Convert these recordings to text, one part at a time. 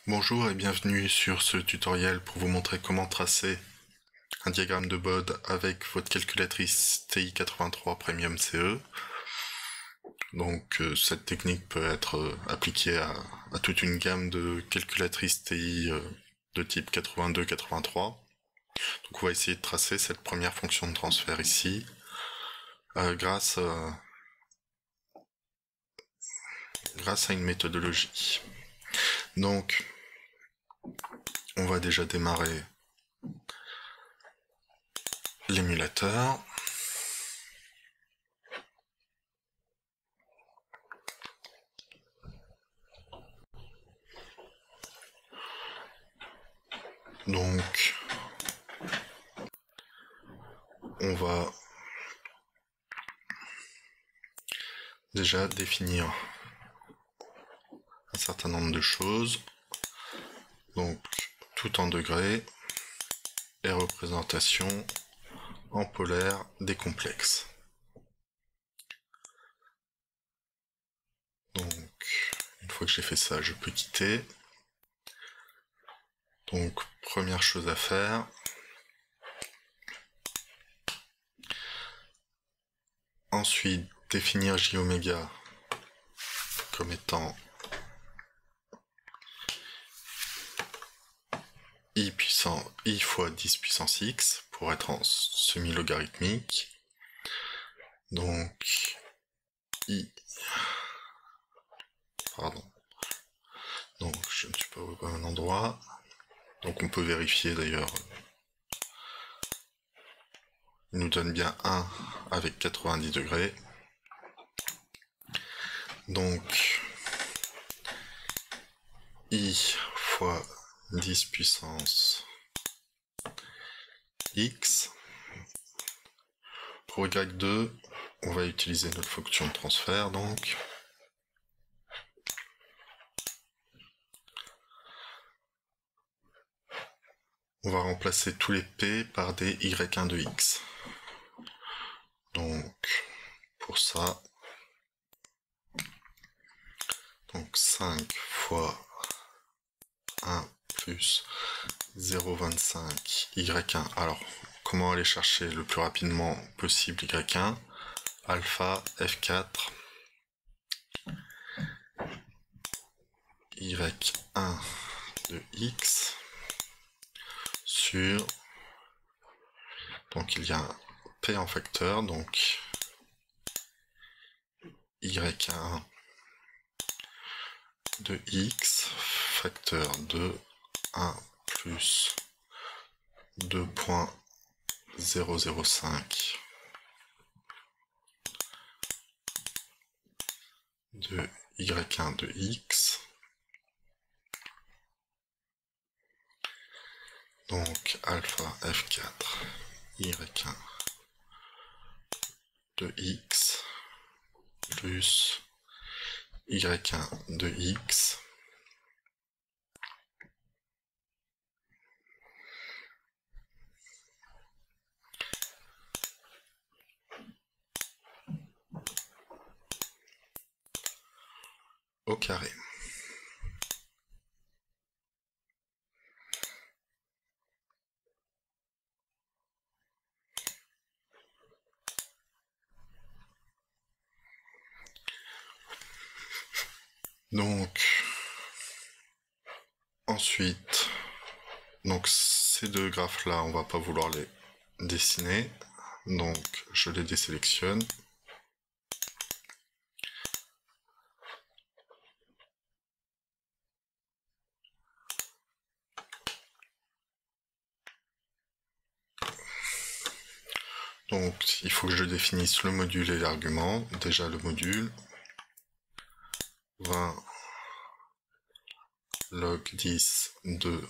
Bonjour et bienvenue sur ce tutoriel pour vous montrer comment tracer un diagramme de Bode avec votre calculatrice TI-83 Premium CE. Donc cette technique peut être appliquée à toute une gamme de calculatrices TI de type 82-83. Donc on va essayer de tracer cette première fonction de transfert ici grâce à une méthodologie. Donc on va déjà démarrer l'émulateur. Donc on va déjà définir un certain nombre de choses. Donc tout en degrés et représentation en polaire des complexes. Donc une fois que j'ai fait ça, je peux quitter. Donc première chose à faire, ensuite définir J-oméga comme étant i fois 10 puissance x pour être en semi-logarithmique. Donc i, donc je ne suis pas au bon endroit. Donc on peut vérifier d'ailleurs. Il nous donne bien 1 avec 90 degrés. Donc i fois 10 puissance x. Pour y2, on va utiliser notre fonction de transfert, donc. On va remplacer tous les p par des y1 de x. Donc, pour ça, donc 5 fois 1 plus 0,25 y1. Alors, comment aller chercher le plus rapidement possible y1? Alpha f4 y1 de x sur, donc il y a un p en facteur, donc y1 de x facteur de 1 plus 2.005 de y1 de x. Donc alpha f4 y1 de x plus y1 de x au carré. Donc ensuite, donc ces deux graphes là, on va pas vouloir les dessiner, donc je les désélectionne. Donc il faut que je définisse le module et l'argument. Déjà le module, 20 log 10 de,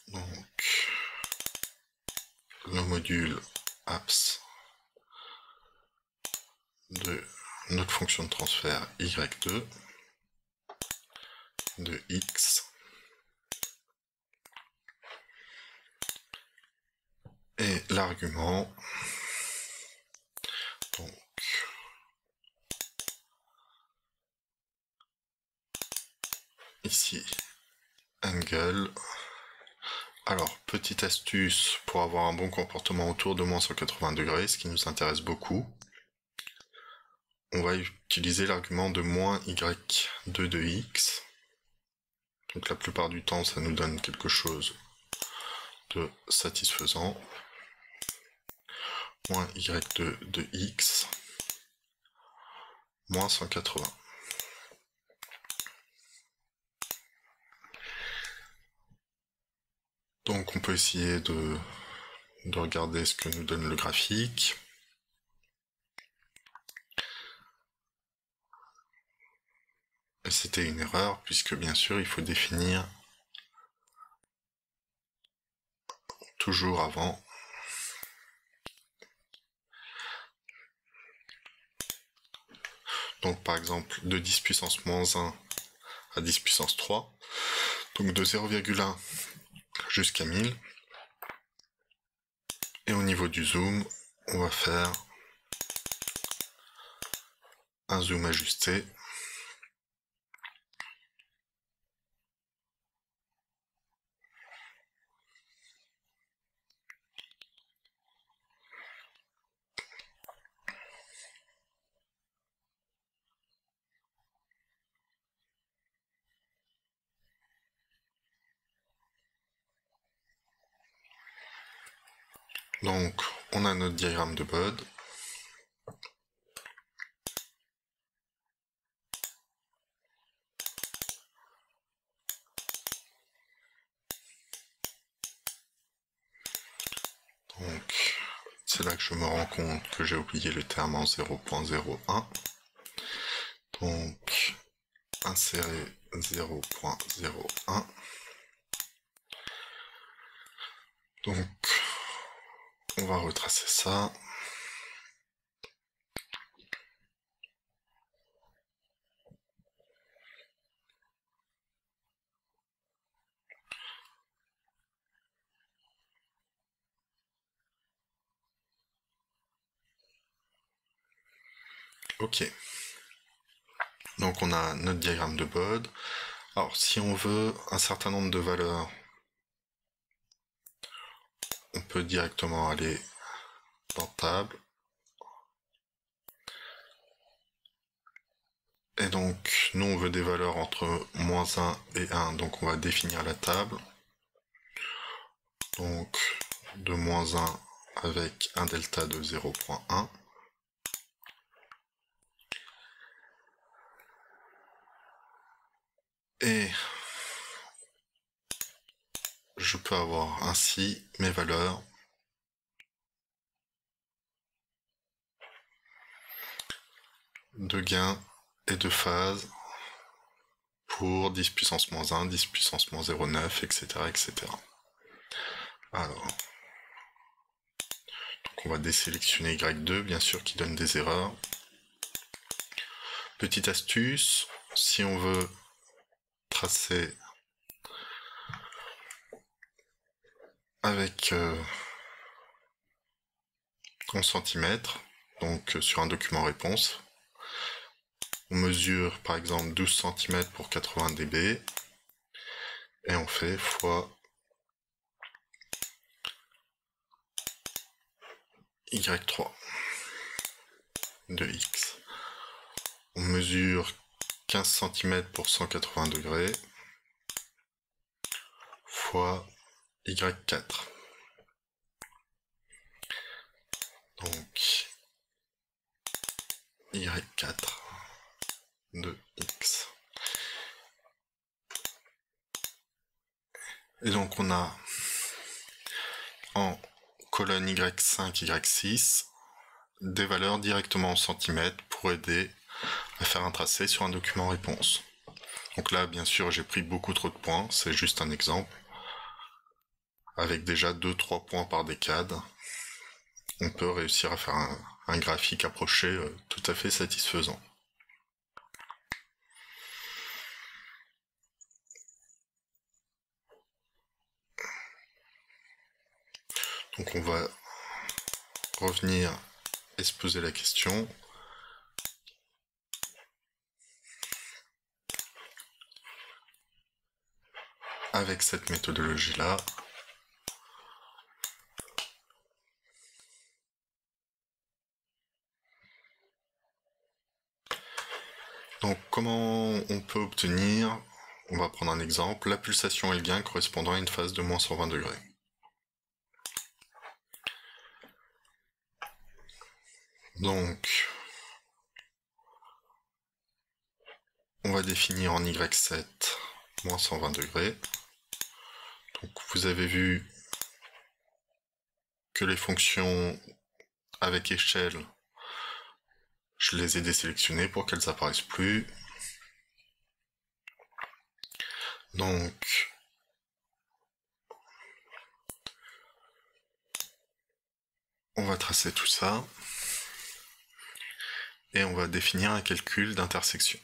donc le module abs de notre fonction de transfert y2 de x et l'argument, donc ici angle. Alors, petite astuce pour avoir un bon comportement autour de moins 180 degrés, ce qui nous intéresse beaucoup. On va utiliser l'argument de moins y2 de x. Donc la plupart du temps, ça nous donne quelque chose de satisfaisant. Moins y2 de x, moins 180. Donc on peut essayer de regarder ce que nous donne le graphique. Et c'était une erreur, puisque bien sûr il faut définir toujours avant. Donc par exemple de 10 puissance moins 1 à 10 puissance 3, donc de 0,1 jusqu'à 1000. Et au niveau du zoom, on va faire un zoom ajusté. Donc, on a notre diagramme de Bode. Donc, c'est là que je me rends compte que j'ai oublié le terme en 0.01. Donc, insérer 0.01. Donc, on va retracer ça. Ok. Donc on a notre diagramme de Bode. Alors si on veut un certain nombre de valeurs, on peut directement aller dans table. Et donc nous on veut des valeurs entre moins 1 et 1, donc on va définir la table. Donc de moins 1 avec un delta de 0.1. Et je peux avoir ainsi mes valeurs de gain et de phase pour 10 puissance moins 1, 10 puissance moins 0,9, etc., etc. Alors, donc on va désélectionner Y2, bien sûr, qui donne des erreurs. Petite astuce, si on veut tracer avec en centimètres, donc sur un document réponse, on mesure par exemple 12 cm pour 80 dB, et on fait fois Y3 de X. On mesure 15 cm pour 180 degrés, fois Y4. Donc, Y4 de X. Et donc on a en colonne Y5, Y6 des valeurs directement en centimètres pour aider à faire un tracé sur un document réponse. Donc là, bien sûr, j'ai pris beaucoup trop de points, c'est juste un exemple. Avec déjà 2-3 points par décade, on peut réussir à faire un graphique approché tout à fait satisfaisant. Donc on va revenir et se poser la question. avec cette méthodologie-là. Donc comment on peut obtenir, on va prendre un exemple, la pulsation et le gain correspondant à une phase de moins 120 degrés. Donc, on va définir en Y7 moins 120 degrés. Donc vous avez vu que les fonctions avec échelle, je les ai désélectionnées pour qu'elles apparaissent plus. Donc, on va tracer tout ça. Et on va définir un calcul d'intersection.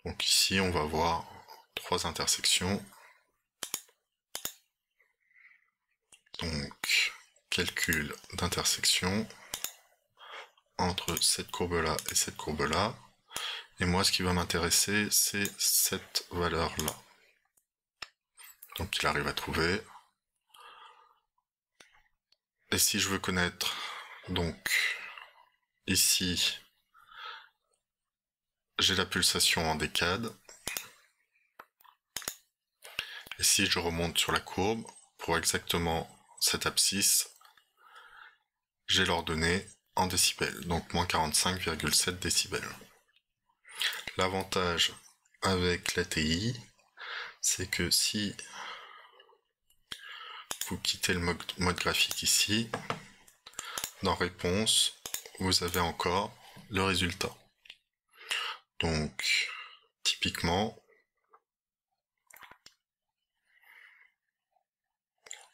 Donc ici, on va voir 3 intersections. Donc, calcul d'intersection entre cette courbe-là et cette courbe-là. Et moi, ce qui va m'intéresser, c'est cette valeur-là. Donc, il arrive à trouver. Et si je veux connaître, donc, ici, j'ai la pulsation en décade. Et si je remonte sur la courbe, pour exactement cette abscisse, j'ai l'ordonnée en décibels, donc moins 45,7 décibels. L'avantage avec l'ATI, c'est que si vous quittez le mode graphique ici, dans réponse, vous avez encore le résultat. Donc, typiquement,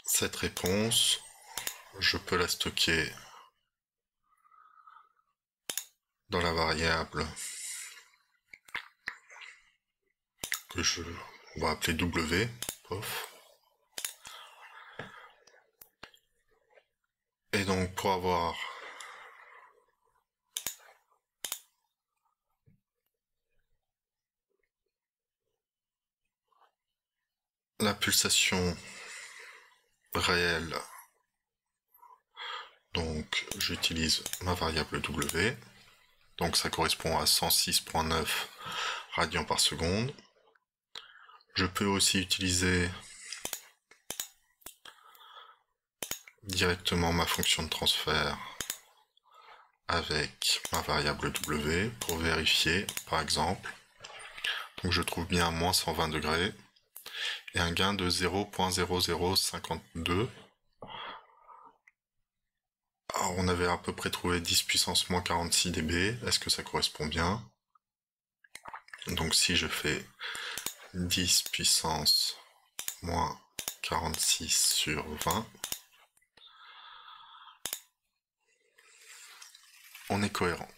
cette réponse, je peux la stocker dans la variable que on va appeler W, pof. Et donc, pour avoir la pulsation réelle, donc j'utilise ma variable W, donc ça correspond à 106,9 radians par seconde. Je peux aussi utiliser directement ma fonction de transfert avec ma variable W pour vérifier, par exemple. Donc je trouve bien moins 120 degrés et un gain de 0,0052. Alors on avait à peu près trouvé 10 puissance moins 46 dB. Est-ce que ça correspond bien? Donc si je fais 10 puissance moins 46 sur 20, on est cohérent.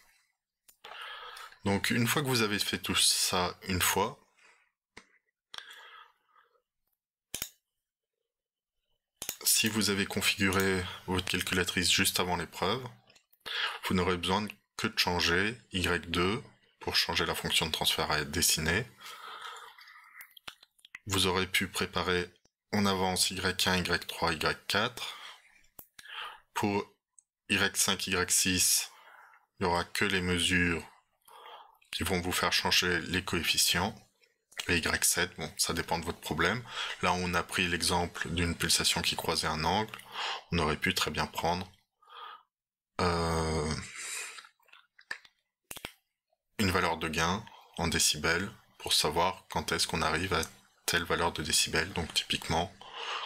Donc une fois que vous avez fait tout ça une fois, si vous avez configuré votre calculatrice juste avant l'épreuve, vous n'aurez besoin que de changer Y2 pour changer la fonction de transfert à être dessinée. Vous aurez pu préparer en avance Y1, Y3, Y4. Pour Y5, Y6, il n'y aura que les mesures qui vont vous faire changer les coefficients. Et Y7, bon, ça dépend de votre problème. Là, on a pris l'exemple d'une pulsation qui croisait un angle. On aurait pu très bien prendre une valeur de gain en décibels pour savoir quand est-ce qu'on arrive à telle valeur de décibels. Donc typiquement,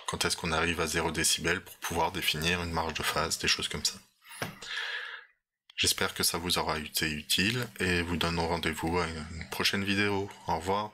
quand est-ce qu'on arrive à 0 décibels pour pouvoir définir une marge de phase, des choses comme ça. J'espère que ça vous aura été utile et vous donne rendez-vous à une prochaine vidéo. Au revoir.